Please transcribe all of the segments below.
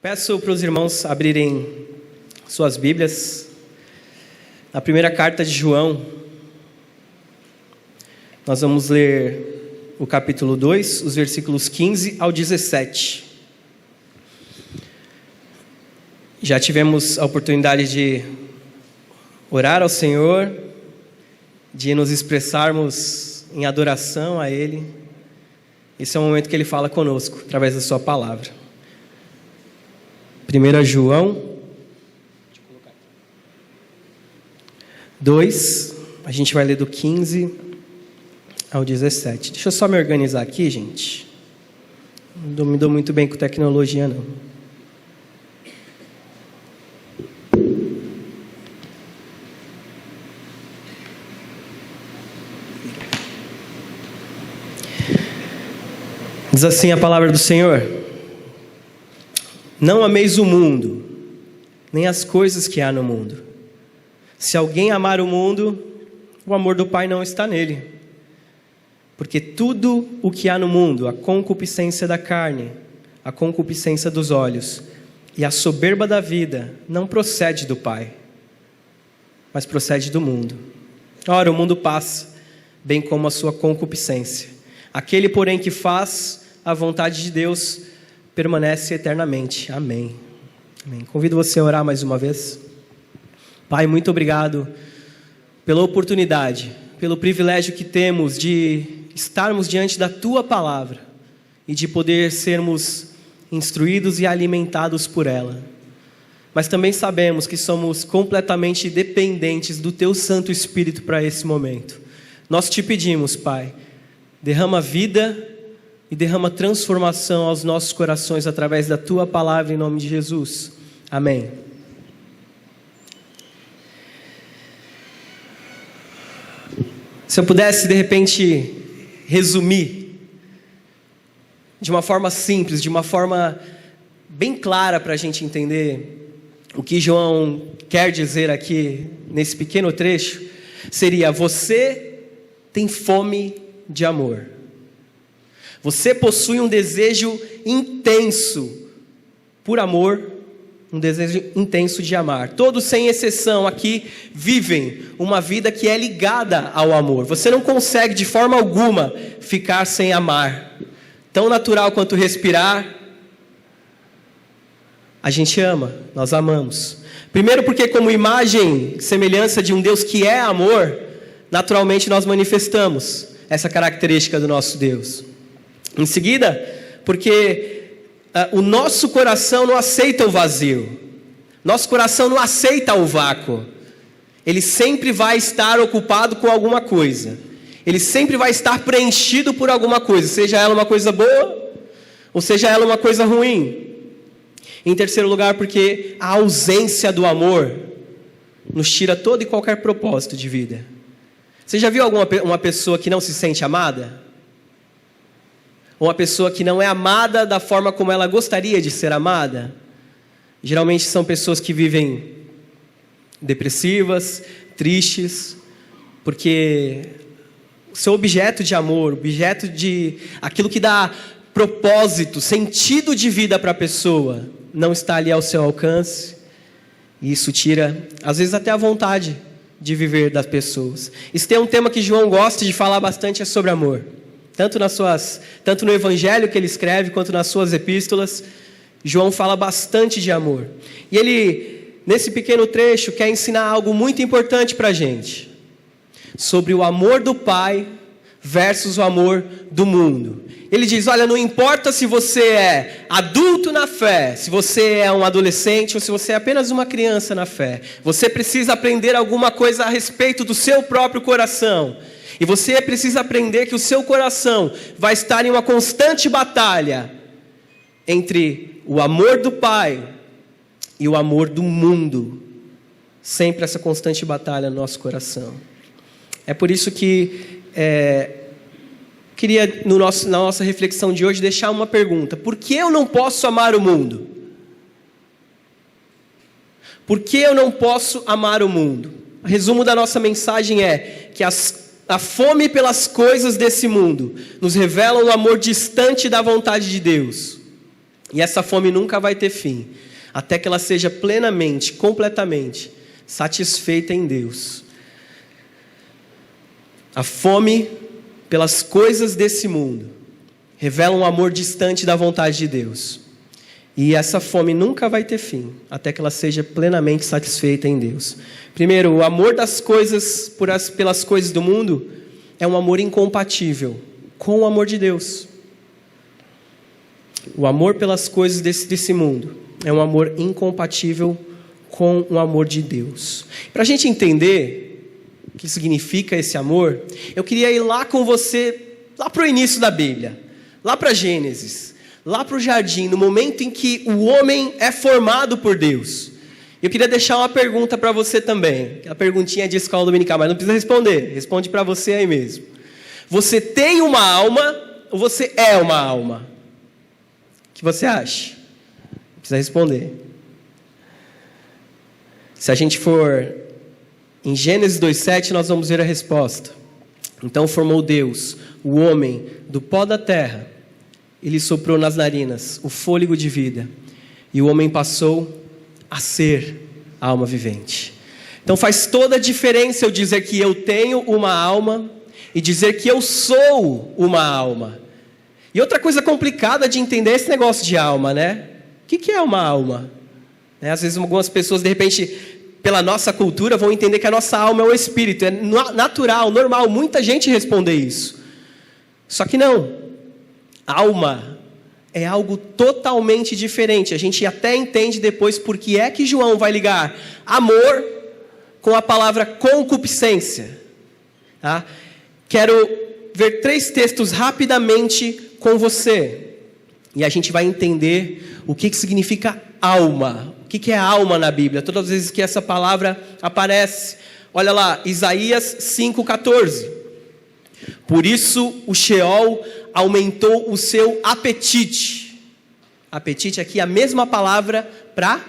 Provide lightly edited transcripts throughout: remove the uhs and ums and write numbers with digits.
Peço para os irmãos abrirem suas Bíblias na primeira carta de João. Nós vamos ler o capítulo 2, os versículos 15 ao 17. Já tivemos a oportunidade de orar ao Senhor, de nos expressarmos em adoração a Ele. Esse é o momento que Ele fala conosco, através da sua palavra. 1 João 2, a gente vai ler do 15 ao 17. Deixa eu só me organizar aqui, gente. Não me dou muito bem com tecnologia, não. Diz assim a palavra do Senhor: não ameis o mundo, nem as coisas que há no mundo. Se alguém amar o mundo, o amor do Pai não está nele. Porque tudo o que há no mundo, a concupiscência da carne, a concupiscência dos olhos e a soberba da vida, não procede do Pai, mas procede do mundo. Ora, o mundo passa, bem como a sua concupiscência. Aquele, porém, que faz a vontade de Deus permanece eternamente. Amém. Amém. Convido você a orar mais uma vez. Pai, muito obrigado pela oportunidade, pelo privilégio que temos de estarmos diante da Tua Palavra e de poder sermos instruídos e alimentados por ela. Mas também sabemos que somos completamente dependentes do Teu Santo Espírito para esse momento. Nós te pedimos, Pai, derrama vida e derrama transformação aos nossos corações através da Tua Palavra, em nome de Jesus. Amém. Se eu pudesse, de repente, resumir de uma forma simples, de uma forma bem clara para a gente entender o que João quer dizer aqui nesse pequeno trecho, seria: você tem fome de amor. Você possui um desejo intenso por amor, um desejo intenso de amar. Todos, sem exceção, aqui vivem uma vida que é ligada ao amor. Você não consegue de forma alguma ficar sem amar. Tão natural quanto respirar, a gente ama, nós amamos. Primeiro porque, como imagem, semelhança de um Deus que é amor, naturalmente nós manifestamos essa característica do nosso Deus. Em seguida, porque o nosso coração não aceita o vazio. Nosso coração não aceita o vácuo. Ele sempre vai estar ocupado com alguma coisa. Ele sempre vai estar preenchido por alguma coisa, seja ela uma coisa boa, ou seja ela uma coisa ruim. Em terceiro lugar, porque a ausência do amor nos tira todo e qualquer propósito de vida. Você já viu uma pessoa que não se sente amada? Uma pessoa que não é amada da forma como ela gostaria de ser amada? Geralmente são pessoas que vivem depressivas, tristes, porque o seu objeto de amor, objeto de aquilo que dá propósito, sentido de vida para a pessoa, não está ali ao seu alcance, e isso tira, às vezes, até a vontade de viver das pessoas. Isso tem um tema que João gosta de falar bastante, é sobre amor. Tanto no evangelho que ele escreve, quanto nas suas epístolas, João fala bastante de amor. E ele, nesse pequeno trecho, quer ensinar algo muito importante para a gente, sobre o amor do Pai versus o amor do mundo. Ele diz: olha, não importa se você é adulto na fé, se você é um adolescente ou se você é apenas uma criança na fé, você precisa aprender alguma coisa a respeito do seu próprio coração. E você precisa aprender que o seu coração vai estar em uma constante batalha entre o amor do Pai e o amor do mundo. Sempre essa constante batalha no nosso coração. É por isso que queria, na nossa reflexão de hoje, deixar uma pergunta: por que eu não posso amar o mundo? Por que eu não posso amar o mundo? O resumo da nossa mensagem é que a fome pelas coisas desse mundo nos revela um amor distante da vontade de Deus. E essa fome nunca vai ter fim, até que ela seja plenamente, completamente satisfeita em Deus. A fome pelas coisas desse mundo revela um amor distante da vontade de Deus. E essa fome nunca vai ter fim, até que ela seja plenamente satisfeita em Deus. Primeiro, o amor das coisas pelas coisas do mundo é um amor incompatível com o amor de Deus. O amor pelas coisas desse mundo é um amor incompatível com o amor de Deus. Para a gente entender o que significa esse amor, eu queria ir lá com você, lá para o início da Bíblia, lá para Gênesis, lá para o jardim, no momento em que o homem é formado por Deus. Eu queria deixar uma pergunta para você também, a perguntinha de escola dominical, mas não precisa responder, responde para você aí mesmo. Você tem uma alma ou você é uma alma? O que você acha? Não precisa responder. Se a gente for em Gênesis 2:7, nós vamos ver a resposta. Então formou Deus o homem do pó da terra, ele soprou nas narinas o fôlego de vida, e o homem passou a ser alma vivente. Então faz toda a diferença eu dizer que eu tenho uma alma e dizer que eu sou uma alma. E outra coisa complicada de entender é esse negócio de alma, né? O que é uma alma? Às vezes algumas pessoas, de repente, pela nossa cultura, vão entender que a nossa alma é o espírito. É natural, normal, muita gente responder isso. Só que não. Alma é algo totalmente diferente. A gente até entende depois por que é que João vai ligar amor com a palavra concupiscência. Tá? Quero ver 3 textos rapidamente com você. E a gente vai entender o que significa alma. O que é alma na Bíblia? Todas as vezes que essa palavra aparece. Olha lá, Isaías 5,14. Por isso o Sheol aumentou o seu apetite. Apetite aqui é a mesma palavra para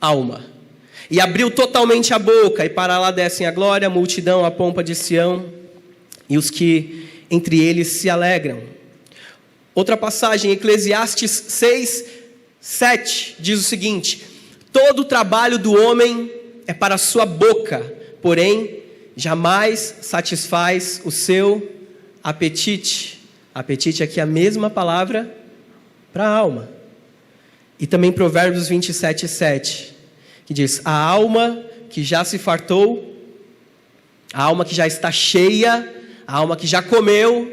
alma. E abriu totalmente a boca, e para lá descem a glória, a multidão, a pompa de Sião, e os que entre eles se alegram. Outra passagem, Eclesiastes 6:7, diz o seguinte: todo o trabalho do homem é para a sua boca, porém jamais satisfaz o seu apetite. Apetite aqui é a mesma palavra para a alma. E também Provérbios 27:7, que diz: a alma que já se fartou, a alma que já está cheia, a alma que já comeu,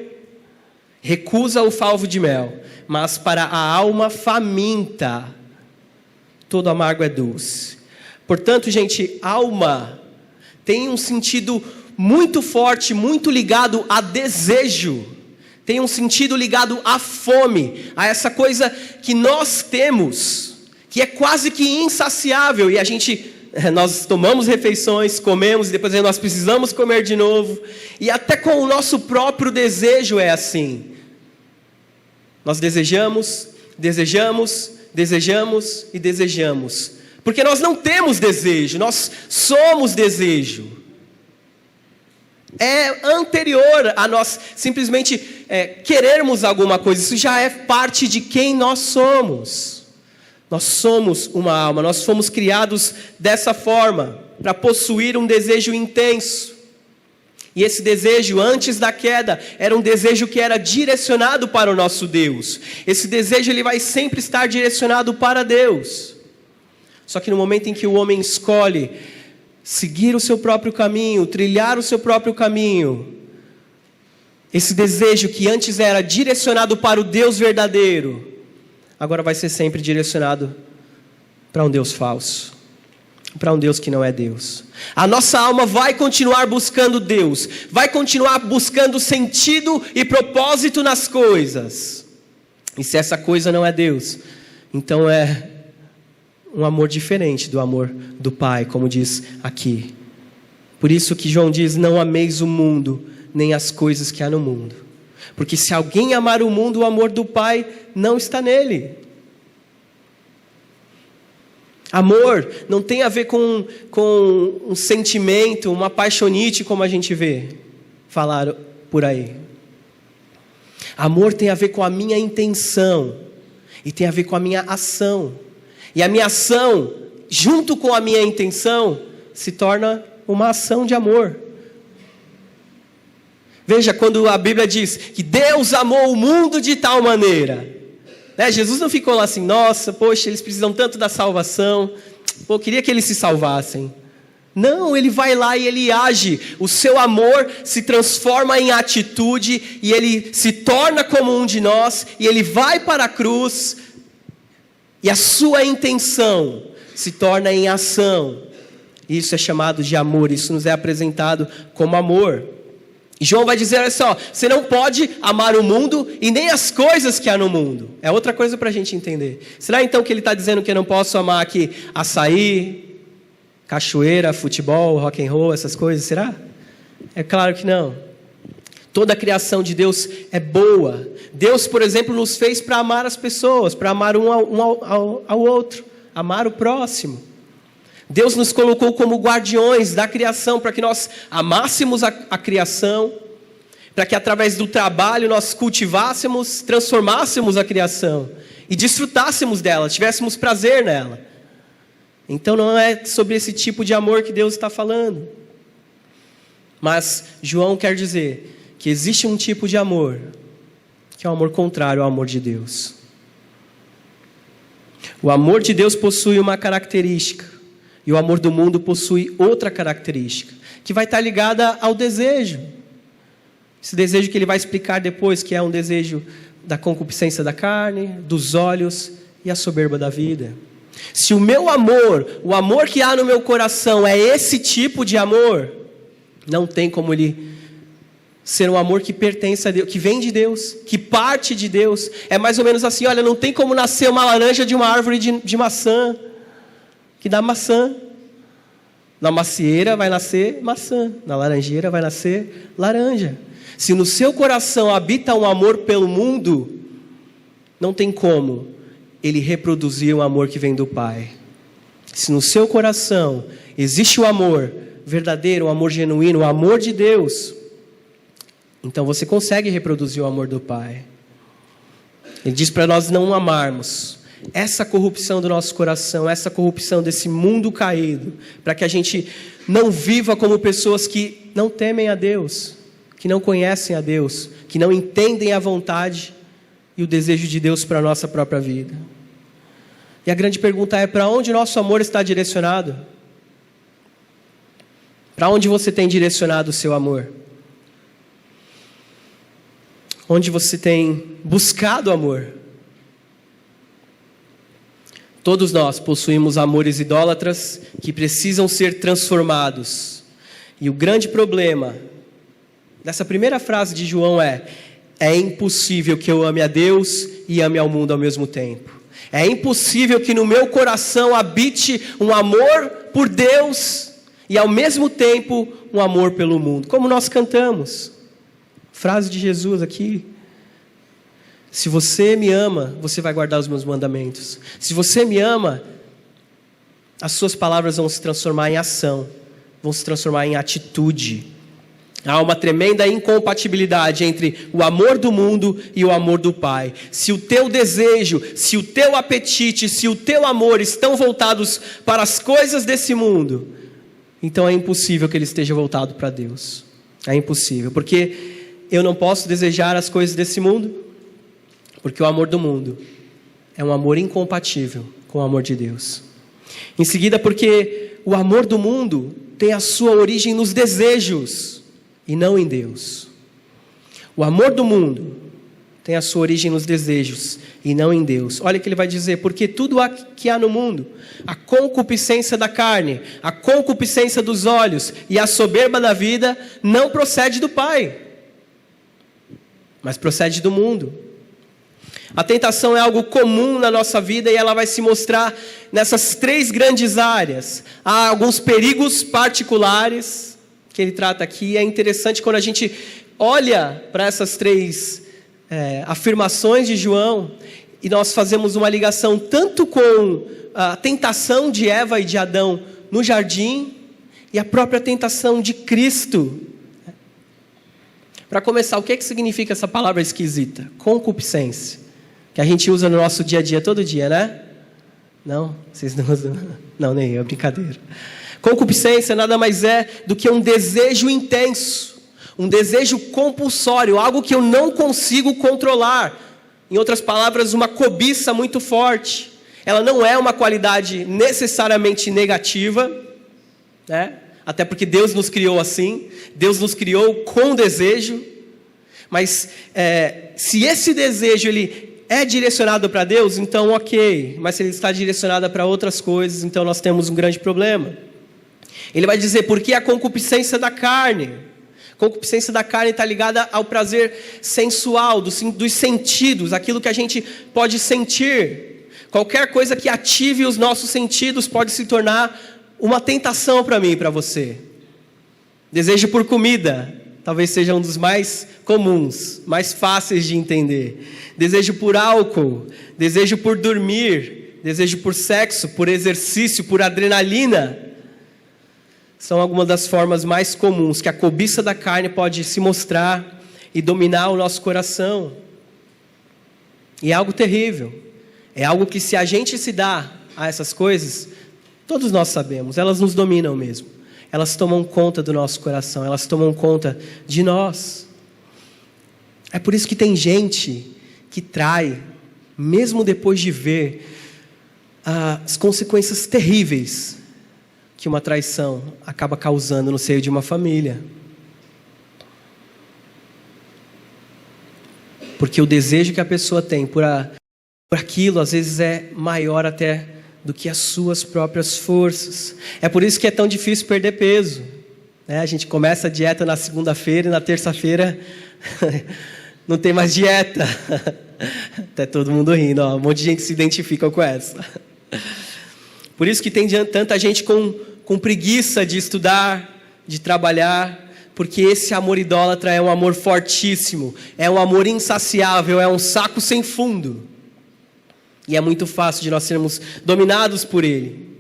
recusa o favo de mel, mas para a alma faminta, todo amargo é doce. Portanto, gente, alma tem um sentido muito forte, muito ligado a desejo. Tem um sentido ligado à fome, a essa coisa que nós temos, que é quase que insaciável. E nós tomamos refeições, comemos, e depois nós precisamos comer de novo. E até com o nosso próprio desejo é assim. Nós desejamos, desejamos, desejamos e desejamos. Porque nós não temos desejo, nós somos desejo. É anterior a nós simplesmente querermos alguma coisa. Isso já é parte de quem nós somos. Nós somos uma alma, nós fomos criados dessa forma, para possuir um desejo intenso. E esse desejo, antes da queda, era um desejo que era direcionado para o nosso Deus. Esse desejo ele vai sempre estar direcionado para Deus. Só que no momento em que o homem escolhe seguir o seu próprio caminho, trilhar o seu próprio caminho, esse desejo que antes era direcionado para o Deus verdadeiro, agora vai ser sempre direcionado para um Deus falso, para um Deus que não é Deus. A nossa alma vai continuar buscando Deus, vai continuar buscando sentido e propósito nas coisas. E se essa coisa não é Deus, então é um amor diferente do amor do Pai, como diz aqui. Por isso que João diz: não ameis o mundo, nem as coisas que há no mundo. Porque se alguém amar o mundo, o amor do Pai não está nele. Amor não tem a ver com um sentimento, uma paixonite, como a gente vê falar por aí. Amor tem a ver com a minha intenção E tem a ver com a minha ação. E a minha ação, junto com a minha intenção, se torna uma ação de amor. Veja, quando a Bíblia diz que Deus amou o mundo de tal maneira, né? Jesus não ficou lá assim, nossa, poxa, eles precisam tanto da salvação, pô, eu queria que eles se salvassem. Não, ele vai lá e ele age. O seu amor se transforma em atitude e ele se torna como um de nós e ele vai para a cruz e a sua intenção se torna em ação. Isso é chamado de amor, isso nos é apresentado como amor. E João vai dizer, olha só, você não pode amar o mundo e nem as coisas que há no mundo. É outra coisa para a gente entender. Será então que ele está dizendo que eu não posso amar aqui açaí, cachoeira, futebol, rock and roll, essas coisas, será? É claro que não. Toda a criação de Deus é boa. Deus, por exemplo, nos fez para amar as pessoas, para amar um ao outro, amar o próximo. Deus nos colocou como guardiões da criação, para que nós amássemos a criação, para que através do trabalho nós cultivássemos, transformássemos a criação e desfrutássemos dela, tivéssemos prazer nela. Então não é sobre esse tipo de amor que Deus está falando. Mas João quer dizer que existe um tipo de amor, que é o amor contrário ao amor de Deus. O amor de Deus possui uma característica, e o amor do mundo possui outra característica, que vai estar ligada ao desejo. Esse desejo que ele vai explicar depois, que é um desejo da concupiscência da carne, dos olhos e a soberba da vida. Se o meu amor, o amor que há no meu coração é esse tipo de amor, não tem como ele ser um amor que pertence a Deus, que vem de Deus, que parte de Deus. É mais ou menos assim, olha, não tem como nascer uma laranja de uma árvore de maçã, que dá maçã. Na macieira vai nascer maçã, na laranjeira vai nascer laranja. Se no seu coração habita um amor pelo mundo, não tem como ele reproduzir o amor que vem do Pai. Se no seu coração existe o amor verdadeiro, o amor genuíno, o amor de Deus, então você consegue reproduzir o amor do Pai. Ele diz para nós não amarmos essa corrupção do nosso coração, essa corrupção desse mundo caído, para que a gente não viva como pessoas que não temem a Deus, que não conhecem a Deus, que não entendem a vontade e o desejo de Deus para a nossa própria vida. E a grande pergunta é, para onde o nosso amor está direcionado? Para onde você tem direcionado o seu amor? Onde você tem buscado amor? Todos nós possuímos amores idólatras que precisam ser transformados. E o grande problema dessa primeira frase de João é impossível que eu ame a Deus e ame ao mundo ao mesmo tempo. É impossível que no meu coração habite um amor por Deus e ao mesmo tempo um amor pelo mundo. Como nós cantamos. Frase de Jesus aqui. Se você me ama, você vai guardar os meus mandamentos. Se você me ama, as suas palavras vão se transformar em ação, vão se transformar em atitude. Há uma tremenda incompatibilidade entre o amor do mundo e o amor do Pai. Se o teu desejo, se o teu apetite, se o teu amor estão voltados para as coisas desse mundo, então é impossível que ele esteja voltado para Deus. É impossível, porque eu não posso desejar as coisas desse mundo, porque o amor do mundo é um amor incompatível com o amor de Deus. Em seguida, porque o amor do mundo tem a sua origem nos desejos e não em Deus. O amor do mundo tem a sua origem nos desejos e não em Deus. Olha o que ele vai dizer, porque tudo que há no mundo, a concupiscência da carne, a concupiscência dos olhos e a soberba da vida, não procede do Pai, mas procede do mundo. A tentação é algo comum na nossa vida e ela vai se mostrar nessas três grandes áreas. Há alguns perigos particulares que ele trata aqui. É interessante quando a gente olha para essas três afirmações de João e nós fazemos uma ligação tanto com a tentação de Eva e de Adão no jardim e a própria tentação de Cristo. Para começar, o que significa essa palavra esquisita? Concupiscência. que a gente usa no nosso dia a dia, todo dia, né? Não? Vocês não usam? Não, nem eu, brincadeira. Concupiscência nada mais é do que um desejo intenso, um desejo compulsório, algo que eu não consigo controlar. Em outras palavras, uma cobiça muito forte. Ela não é uma qualidade necessariamente negativa, né? Até porque Deus nos criou assim, Deus nos criou com desejo, mas se esse desejo ele é direcionado para Deus, então ok, mas se ele está direcionado para outras coisas, então nós temos um grande problema. Ele vai dizer, porque a concupiscência da carne. Concupiscência da carne está ligada ao prazer sensual, dos sentidos, aquilo que a gente pode sentir. Qualquer coisa que ative os nossos sentidos pode se tornar uma tentação para mim e para você. Desejo por comida, talvez seja um dos mais comuns, mais fáceis de entender. Desejo por álcool, desejo por dormir, desejo por sexo, por exercício, por adrenalina. São algumas das formas mais comuns que a cobiça da carne pode se mostrar e dominar o nosso coração. E é algo terrível. É algo que, se a gente se dá a essas coisas, todos nós sabemos, elas nos dominam mesmo. Elas tomam conta do nosso coração, elas tomam conta de nós. É por isso que tem gente que trai, mesmo depois de ver as consequências terríveis que uma traição acaba causando no seio de uma família. Porque o desejo que a pessoa tem por aquilo, às vezes é maior até do que as suas próprias forças. É por isso que é tão difícil perder peso, né? A gente começa a dieta na segunda-feira e na terça-feira não tem mais dieta. Até todo mundo rindo, ó, um monte de gente se identifica com essa. Por isso que tem tanta gente com preguiça de estudar, de trabalhar, porque esse amor idólatra é um amor fortíssimo, é um amor insaciável, é um saco sem fundo. E é muito fácil de nós sermos dominados por ele.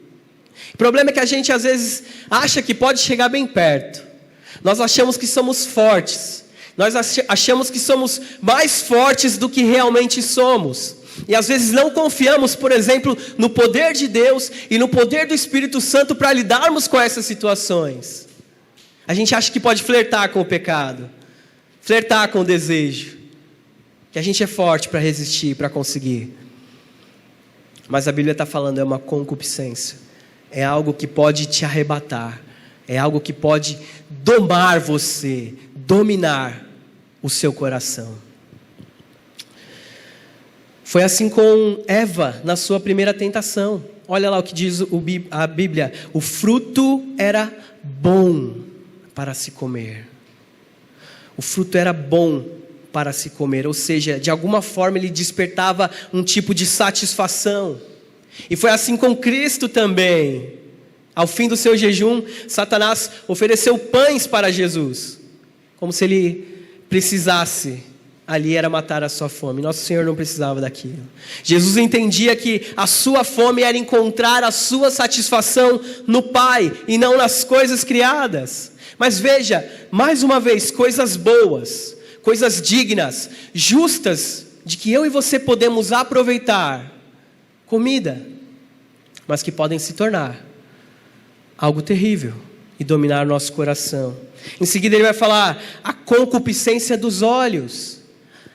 O problema é que a gente às vezes acha que pode chegar bem perto. Nós achamos que somos fortes. Nós achamos que somos mais fortes do que realmente somos. E às vezes não confiamos, por exemplo, no poder de Deus e no poder do Espírito Santo para lidarmos com essas situações. A gente acha que pode flertar com o pecado, flertar com o desejo, que a gente é forte para resistir, para conseguir. Mas a Bíblia está falando, é uma concupiscência. É algo que pode te arrebatar. É algo que pode domar você, dominar o seu coração. Foi assim com Eva na sua primeira tentação. Olha lá o que diz a Bíblia. O fruto era bom para se comer. O fruto era bom para se comer, ou seja, de alguma forma ele despertava um tipo de satisfação. E foi assim com Cristo também. Ao fim do seu jejum, Satanás ofereceu pães para Jesus, como se ele precisasse. Ali era matar a sua fome. Nosso Senhor não precisava daquilo. Jesus entendia que a sua fome era encontrar a sua satisfação no Pai e não nas coisas criadas. Mas veja, mais uma vez, coisas boas, coisas dignas, justas, de que eu e você podemos aproveitar. Comida, mas que podem se tornar algo terrível e dominar o nosso coração. Em seguida ele vai falar a concupiscência dos olhos.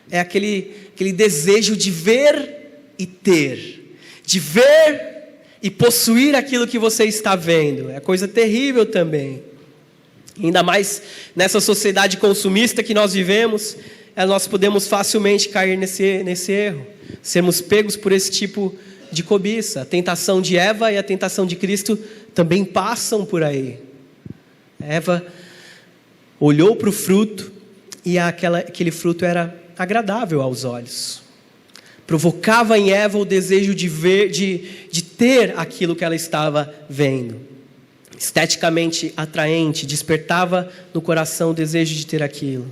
É aquele desejo de ver e ter, de ver e possuir aquilo que você está vendo. É coisa terrível também. Ainda mais nessa sociedade consumista que nós vivemos, nós podemos facilmente cair nesse erro, sermos pegos por esse tipo de cobiça. A tentação de Eva e a tentação de Cristo também passam por aí. Eva olhou para o fruto e aquele fruto era agradável aos olhos. Provocava em Eva o desejo de ver, de ter aquilo que ela estava vendo. Esteticamente atraente, despertava no coração o desejo de ter aquilo.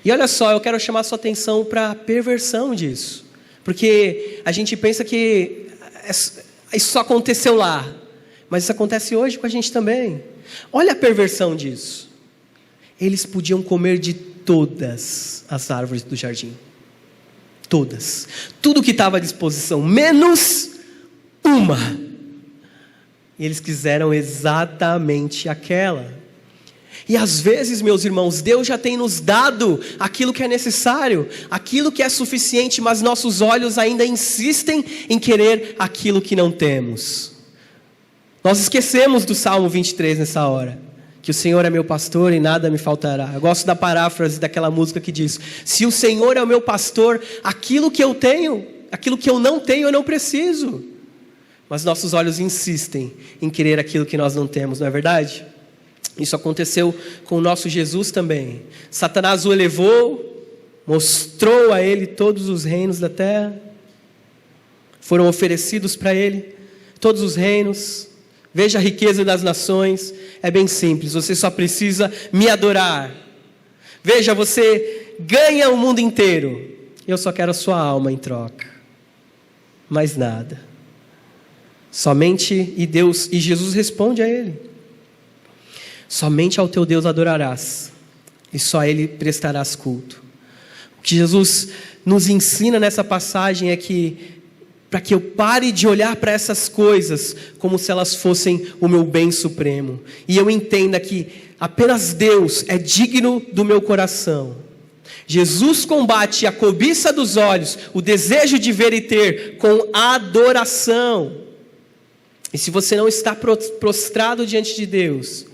E olha só, eu quero chamar sua atenção para a perversão disso. Porque a gente pensa que isso só aconteceu lá, mas isso acontece hoje com a gente também. Olha a perversão disso. Eles podiam comer de todas as árvores do jardim. Todas. Tudo que estava à disposição, menos uma. E eles quiseram exatamente aquela. E às vezes, meus irmãos, Deus já tem nos dado aquilo que é necessário, aquilo que é suficiente, mas nossos olhos ainda insistem em querer aquilo que não temos. Nós esquecemos do Salmo 23 nessa hora, que o Senhor é meu pastor e nada me faltará. Eu gosto da paráfrase daquela música que diz: se o Senhor é o meu pastor, aquilo que eu tenho, aquilo que eu não tenho, eu não preciso. Mas nossos olhos insistem em querer aquilo que nós não temos, não é verdade? Isso aconteceu com o nosso Jesus também. Satanás o elevou, mostrou a ele todos os reinos da terra, foram oferecidos para ele todos os reinos. Veja a riqueza das nações, é bem simples, você só precisa me adorar. Veja, você ganha o mundo inteiro, eu só quero a sua alma em troca, mais nada. Somente, e Jesus responde a ele: somente ao teu Deus adorarás, e só a Ele prestarás culto. O que Jesus nos ensina nessa passagem é que, para que eu pare de olhar para essas coisas como se elas fossem o meu bem supremo, e eu entenda que apenas Deus é digno do meu coração. Jesus combate a cobiça dos olhos, o desejo de ver e ter, com adoração. E se você não está prostrado diante de Deus,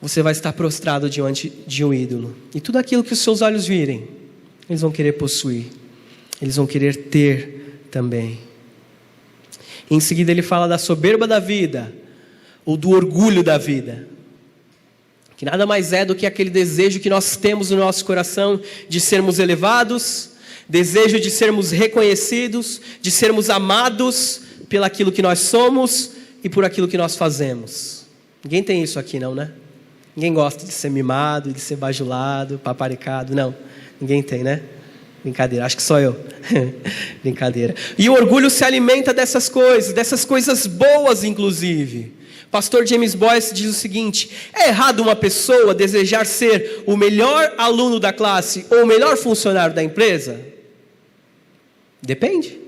você vai estar prostrado diante de um ídolo. E tudo aquilo que os seus olhos virem, eles vão querer possuir. Eles vão querer ter também. Em seguida ele fala da soberba da vida, ou do orgulho da vida. Que nada mais é do que aquele desejo que nós temos no nosso coração de sermos elevados, desejo de sermos reconhecidos, de sermos amados pelaquilo que nós somos e por aquilo que nós fazemos. Ninguém tem isso aqui não, né? Ninguém gosta de ser mimado, de ser bajulado, paparicado, não. Ninguém tem, né? Brincadeira, acho que só eu. Brincadeira. E o orgulho se alimenta dessas coisas boas, inclusive. Pastor James Boyce diz o seguinte: é errado uma pessoa desejar ser o melhor aluno da classe ou o melhor funcionário da empresa? Depende.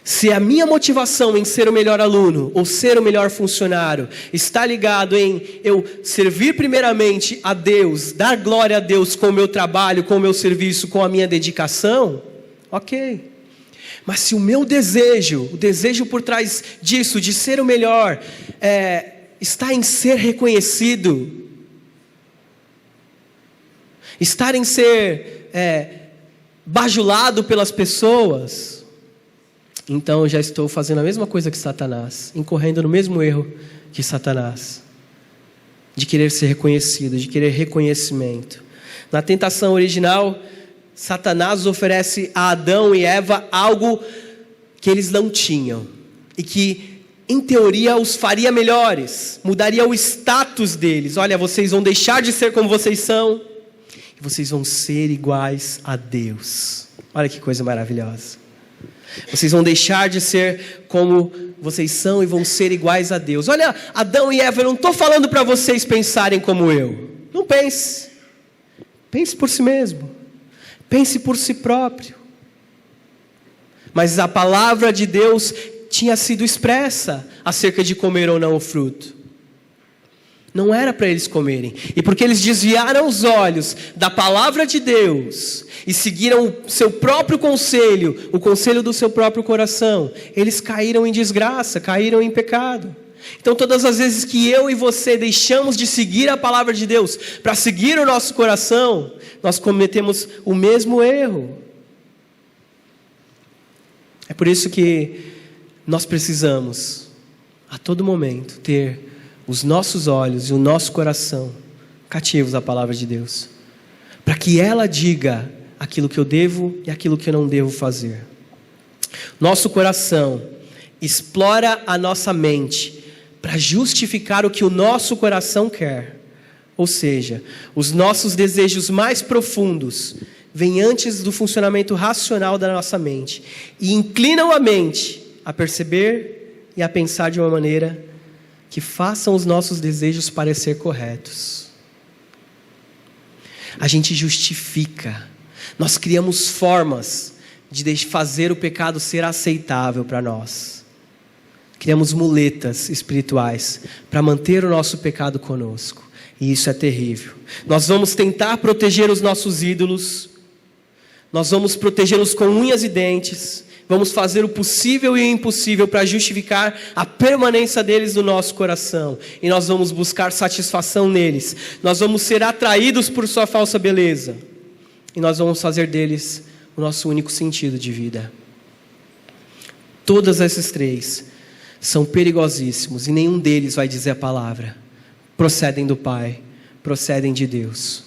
Se a minha motivação em ser o melhor aluno ou ser o melhor funcionário está ligado em eu servir primeiramente a Deus, dar glória a Deus com o meu trabalho, com o meu serviço, com a minha dedicação, ok. Mas se o meu desejo, o desejo por trás disso, de ser o melhor, está em ser reconhecido, está em ser bajulado pelas pessoas, então eu já estou fazendo a mesma coisa que Satanás, incorrendo no mesmo erro que Satanás, de querer ser reconhecido, de querer reconhecimento. Na tentação original, Satanás oferece a Adão e Eva algo que eles não tinham, e que em teoria os faria melhores, mudaria o status deles. Olha, vocês vão deixar de ser como vocês são, e vocês vão ser iguais a Deus. Olha que coisa maravilhosa. Vocês vão deixar de ser como vocês são e vão ser iguais a Deus. Olha, Adão e Eva, eu não estou falando para vocês pensarem como eu. Não pense. Pense por si mesmo. Pense por si próprio. Mas a palavra de Deus tinha sido expressa acerca de comer ou não o fruto. Não era para eles comerem. E porque eles desviaram os olhos da palavra de Deus e seguiram o seu próprio conselho, o conselho do seu próprio coração, eles caíram em desgraça, caíram em pecado. Então todas as vezes que eu e você deixamos de seguir a palavra de Deus para seguir o nosso coração, nós cometemos o mesmo erro. É por isso que nós precisamos a todo momento ter os nossos olhos e o nosso coração cativos à palavra de Deus, para que ela diga aquilo que eu devo e aquilo que eu não devo fazer. Nosso coração explora a nossa mente para justificar o que o nosso coração quer, ou seja, os nossos desejos mais profundos vêm antes do funcionamento racional da nossa mente e inclinam a mente a perceber e a pensar de uma maneira que façam os nossos desejos parecer corretos. A gente justifica. Nós criamos formas de fazer o pecado ser aceitável para nós. Criamos muletas espirituais para manter o nosso pecado conosco. E isso é terrível. Nós vamos tentar proteger os nossos ídolos. Nós vamos protegê-los com unhas e dentes. Vamos fazer o possível e o impossível para justificar a permanência deles no nosso coração. E nós vamos buscar satisfação neles. Nós vamos ser atraídos por sua falsa beleza. E nós vamos fazer deles o nosso único sentido de vida. Todos esses três são perigosíssimos e nenhum deles vai dizer a palavra. Procedem do Pai, procedem de Deus.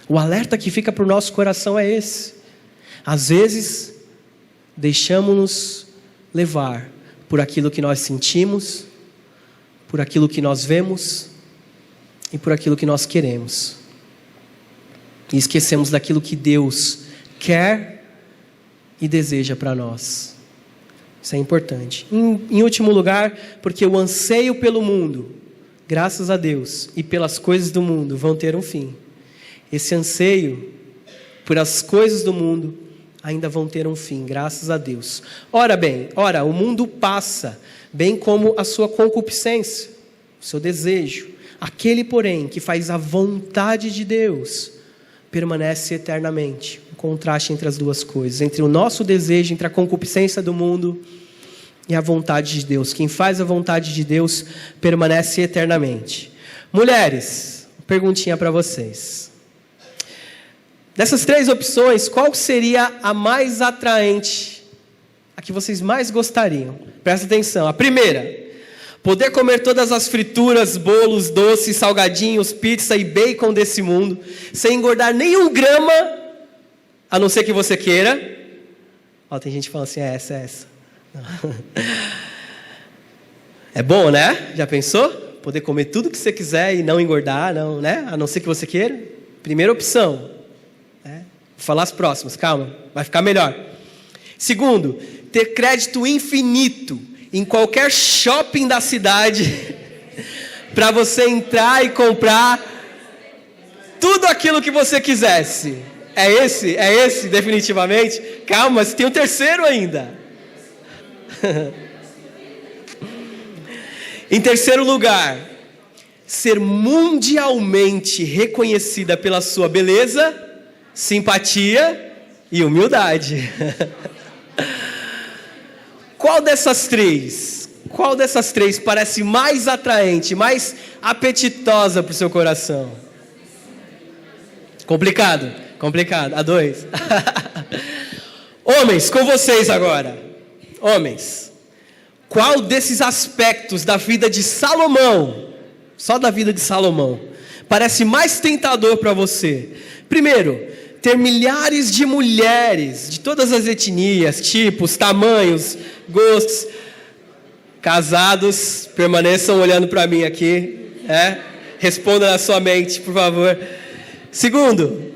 O alerta que fica para o nosso coração é esse. Às vezes, deixamos-nos levar por aquilo que nós sentimos, por aquilo que nós vemos e por aquilo que nós queremos. E esquecemos daquilo que Deus quer e deseja para nós. Isso é importante. Em último lugar, porque o anseio pelo mundo, graças a Deus, e pelas coisas do mundo vão ter um fim. Esse anseio por as coisas do mundo ainda vão ter um fim, graças a Deus. Ora, o mundo passa, bem como a sua concupiscência, o seu desejo. Aquele, porém, que faz a vontade de Deus, permanece eternamente. Um contraste entre as duas coisas, entre o nosso desejo, entre a concupiscência do mundo e a vontade de Deus. Quem faz a vontade de Deus permanece eternamente. Mulheres, perguntinha para vocês. Dessas três opções, qual seria a mais atraente? A que vocês mais gostariam? Presta atenção. A primeira, poder comer todas as frituras, bolos, doces, salgadinhos, pizza e bacon desse mundo, sem engordar nem 1 grama, a não ser que você queira. Tem gente falando assim, é essa. É bom, né? Já pensou? Poder comer tudo que você quiser e não engordar, não, né? A não ser que você queira. Primeira opção. Vou falar as próximas, calma, vai ficar melhor. Segundo, ter crédito infinito em qualquer shopping da cidade para você entrar e comprar tudo aquilo que você quisesse. É esse definitivamente? Calma, mas tem um terceiro ainda. Em terceiro lugar, ser mundialmente reconhecida pela sua beleza, simpatia e humildade. Qual dessas três parece mais atraente, mais apetitosa para o seu coração? Complicado. A 2. Homens, com vocês agora. Homens, qual desses aspectos da vida de Salomão, só da vida de Salomão, parece mais tentador para você? Primeiro, ter milhares de mulheres, de todas as etnias, tipos, tamanhos, gostos. Casados, permaneçam olhando para mim aqui. Responda na sua mente, por favor. Segundo,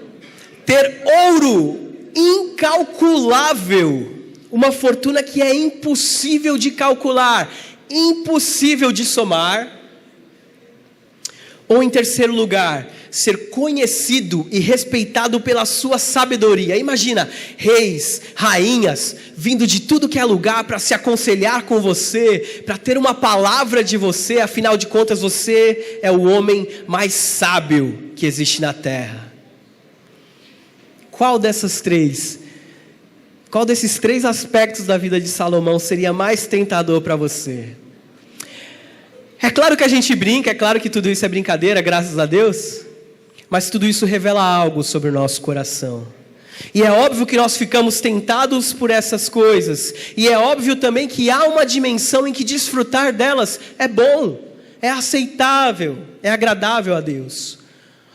ter ouro incalculável. Uma fortuna que é impossível de calcular, impossível de somar. Ou em terceiro lugar, ser conhecido e respeitado pela sua sabedoria. Imagina, reis, rainhas, vindo de tudo que é lugar para se aconselhar com você, para ter uma palavra de você, afinal de contas você é o homem mais sábio que existe na terra. Qual desses três aspectos da vida de Salomão seria mais tentador para você? É claro que a gente brinca, é claro que tudo isso é brincadeira, graças a Deus, mas tudo isso revela algo sobre o nosso coração. E é óbvio que nós ficamos tentados por essas coisas, e é óbvio também que há uma dimensão em que desfrutar delas é bom, é aceitável, é agradável a Deus.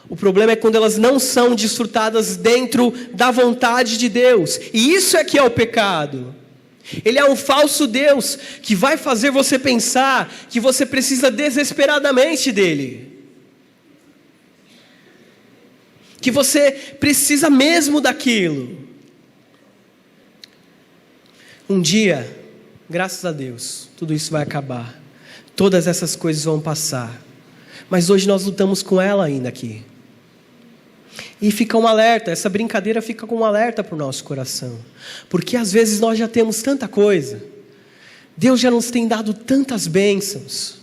O problema é quando elas não são desfrutadas dentro da vontade de Deus, e isso é que é o pecado. Ele é um falso Deus que vai fazer você pensar que você precisa desesperadamente dele, que você precisa mesmo daquilo. Um dia, graças a Deus, tudo isso vai acabar, todas essas coisas vão passar, mas hoje nós lutamos com ela ainda aqui. E fica um alerta, essa brincadeira fica com um alerta para o nosso coração. Porque às vezes nós já temos tanta coisa, Deus já nos tem dado tantas bênçãos,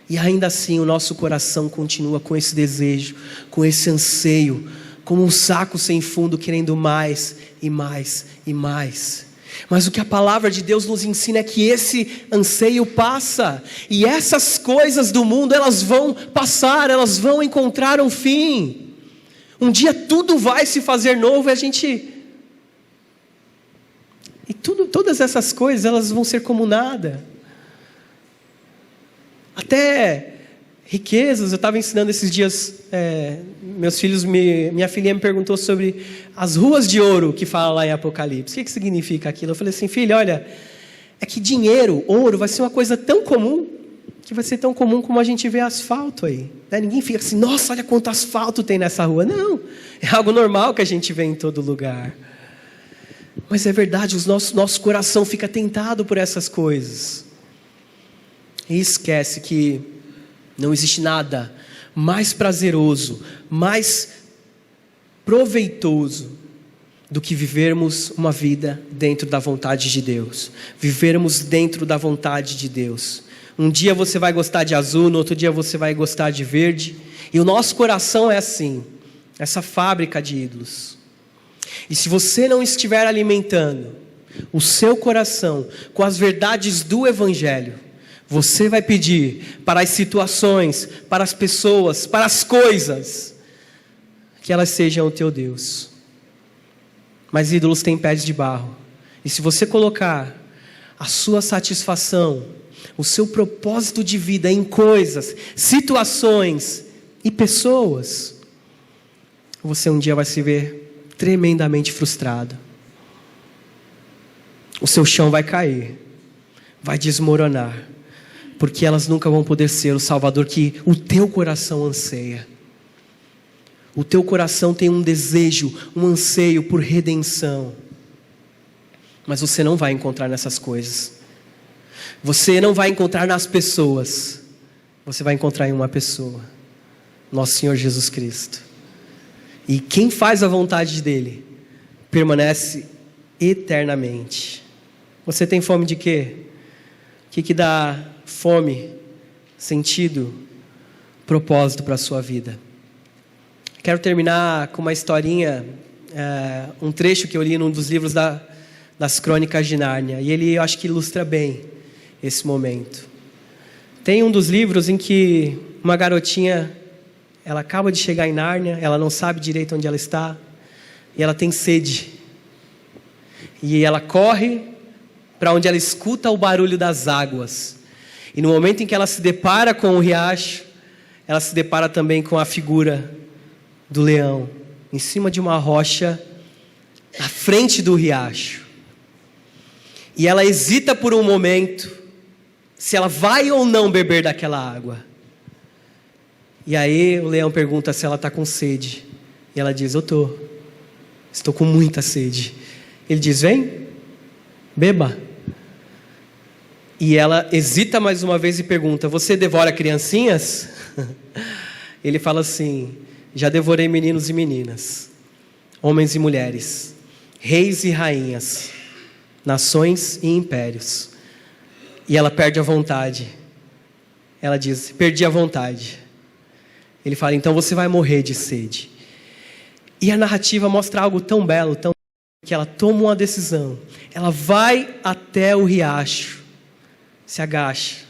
e ainda assim o nosso coração continua com esse desejo, com esse anseio, como um saco sem fundo, querendo mais e mais e mais. Mas o que a palavra de Deus nos ensina é que esse anseio passa, e essas coisas do mundo, elas vão passar, elas vão encontrar um fim. Um dia tudo vai se fazer novo todas essas coisas, elas vão ser como nada. Até riquezas, eu estava ensinando esses dias, meus filhos, minha filhinha me perguntou sobre as ruas de ouro que fala lá em Apocalipse. O que significa aquilo? Eu falei assim, filha, olha, é que dinheiro, ouro, vai ser uma coisa tão comum, que vai ser tão comum como a gente vê asfalto aí. Ninguém fica assim, nossa, olha quanto asfalto tem nessa rua. Não, é algo normal que a gente vê em todo lugar. Mas é verdade, nosso coração fica tentado por essas coisas. E esquece que não existe nada mais prazeroso, mais proveitoso do que vivermos uma vida dentro da vontade de Deus. Vivermos dentro da vontade de Deus. Um dia você vai gostar de azul, no outro dia você vai gostar de verde. E o nosso coração é assim, essa fábrica de ídolos. E se você não estiver alimentando o seu coração com as verdades do Evangelho, você vai pedir para as situações, para as pessoas, para as coisas, que elas sejam o teu Deus. Mas ídolos têm pés de barro. E se você colocar a sua satisfação, o seu propósito de vida em coisas, situações e pessoas, você um dia vai se ver tremendamente frustrado. O seu chão vai cair, vai desmoronar, porque elas nunca vão poder ser o Salvador que o teu coração anseia. O teu coração tem um desejo, um anseio por redenção, mas você não vai encontrar nessas coisas. Você não vai encontrar nas pessoas, você vai encontrar em uma pessoa, nosso Senhor Jesus Cristo. E quem faz a vontade dele permanece eternamente. Você tem fome de quê? O que dá fome, sentido, propósito para a sua vida? Quero terminar com uma historinha, um trecho que eu li num dos livros das Crônicas de Nárnia, e ele, eu acho que ilustra bem esse momento. Tem um dos livros em que uma garotinha, ela acaba de chegar em Nárnia, ela não sabe direito onde ela está, e ela tem sede. E ela corre para onde ela escuta o barulho das águas. E no momento em que ela se depara com o riacho, ela se depara também com a figura do leão, em cima de uma rocha, na frente do riacho. E ela hesita por um momento, se ela vai ou não beber daquela água. E aí o leão pergunta se ela está com sede. E ela diz, estou com muita sede. Ele diz, vem, beba. E ela hesita mais uma vez e pergunta, você devora criancinhas? Ele fala assim, já devorei meninos e meninas, homens e mulheres, reis e rainhas, nações e impérios. E ela perde a vontade. Ela diz, perdi a vontade. Ele fala, então você vai morrer de sede. E a narrativa mostra algo tão belo, que ela toma uma decisão. Ela vai até o riacho, se agacha,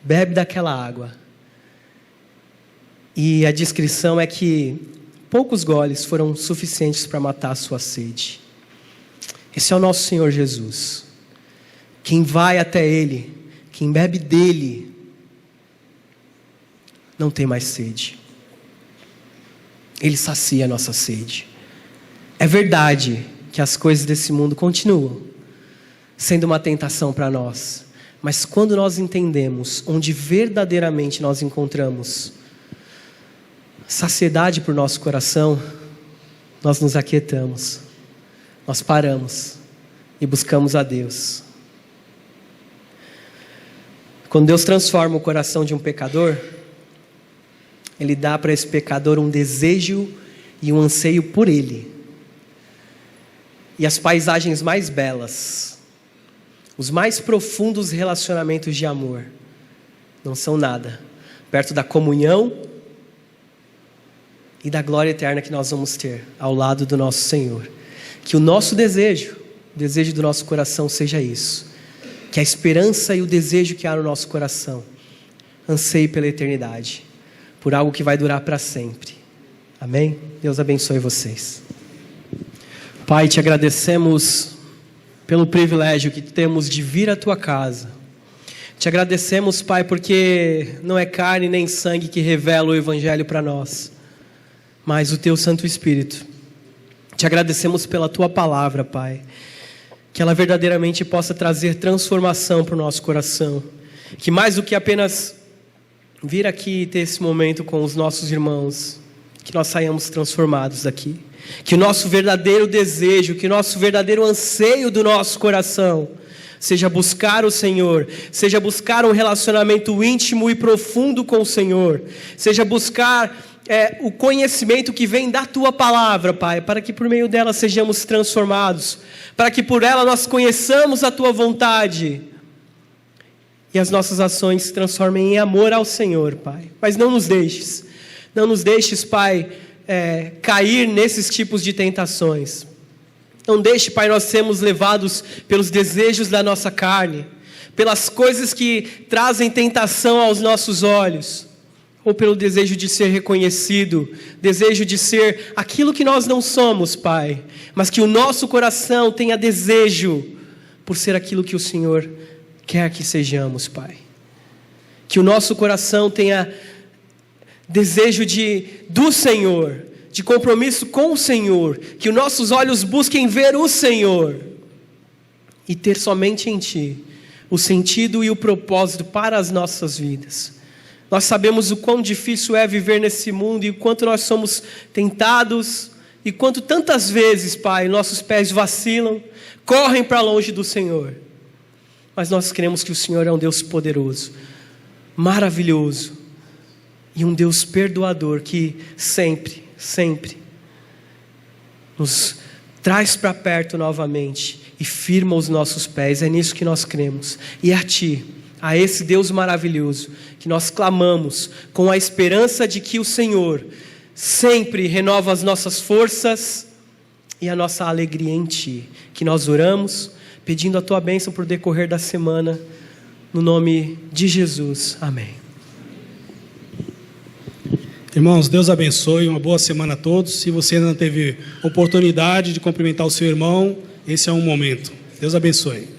bebe daquela água. E a descrição é que poucos goles foram suficientes para matar a sua sede. Esse é o nosso Senhor Jesus. Quem vai até Ele, quem bebe dele, não tem mais sede. Ele sacia a nossa sede. É verdade que as coisas desse mundo continuam sendo uma tentação para nós. Mas quando nós entendemos onde verdadeiramente nós encontramos saciedade por nosso coração, nós nos aquietamos, nós paramos e buscamos a Deus. Quando Deus transforma o coração de um pecador, Ele dá para esse pecador um desejo e um anseio por Ele. E as paisagens mais belas, os mais profundos relacionamentos de amor, não são nada perto da comunhão e da glória eterna que nós vamos ter ao lado do nosso Senhor. Que o nosso desejo, o desejo do nosso coração seja isso. Que a esperança e o desejo que há no nosso coração anseie pela eternidade, por algo que vai durar para sempre. Amém? Deus abençoe vocês. Pai, te agradecemos pelo privilégio que temos de vir à tua casa. Te agradecemos, Pai, porque não é carne nem sangue que revela o Evangelho para nós, mas o teu Santo Espírito. Te agradecemos pela tua palavra, Pai, que ela verdadeiramente possa trazer transformação para o nosso coração, que mais do que apenas vir aqui e ter esse momento com os nossos irmãos, que nós saiamos transformados daqui, que o nosso verdadeiro desejo, que o nosso verdadeiro anseio do nosso coração seja buscar o Senhor, seja buscar um relacionamento íntimo e profundo com o Senhor, seja buscar o conhecimento que vem da Tua Palavra, Pai, para que por meio dela sejamos transformados, para que por ela nós conheçamos a Tua vontade e as nossas ações se transformem em amor ao Senhor, Pai. Mas não nos deixes, Pai, cair nesses tipos de tentações. Não deixe, Pai, nós sermos levados pelos desejos da nossa carne, pelas coisas que trazem tentação aos nossos olhos, ou pelo desejo de ser reconhecido, desejo de ser aquilo que nós não somos, Pai, mas que o nosso coração tenha desejo por ser aquilo que o Senhor quer que sejamos, Pai. Que o nosso coração tenha desejo do Senhor, de compromisso com o Senhor, que os nossos olhos busquem ver o Senhor e ter somente em Ti o sentido e o propósito para as nossas vidas. Nós sabemos o quão difícil é viver nesse mundo e o quanto nós somos tentados e quanto tantas vezes, Pai, nossos pés vacilam, correm para longe do Senhor. Mas nós cremos que o Senhor é um Deus poderoso, maravilhoso e um Deus perdoador que sempre nos traz para perto novamente e firma os nossos pés. É nisso que nós cremos. E a Ti, a esse Deus maravilhoso, que nós clamamos com a esperança de que o Senhor sempre renova as nossas forças e a nossa alegria em Ti. Que nós oramos, pedindo a Tua bênção por decorrer da semana, no nome de Jesus. Amém. Irmãos, Deus abençoe, uma boa semana a todos. Se você ainda não teve oportunidade de cumprimentar o seu irmão, esse é um momento. Deus abençoe.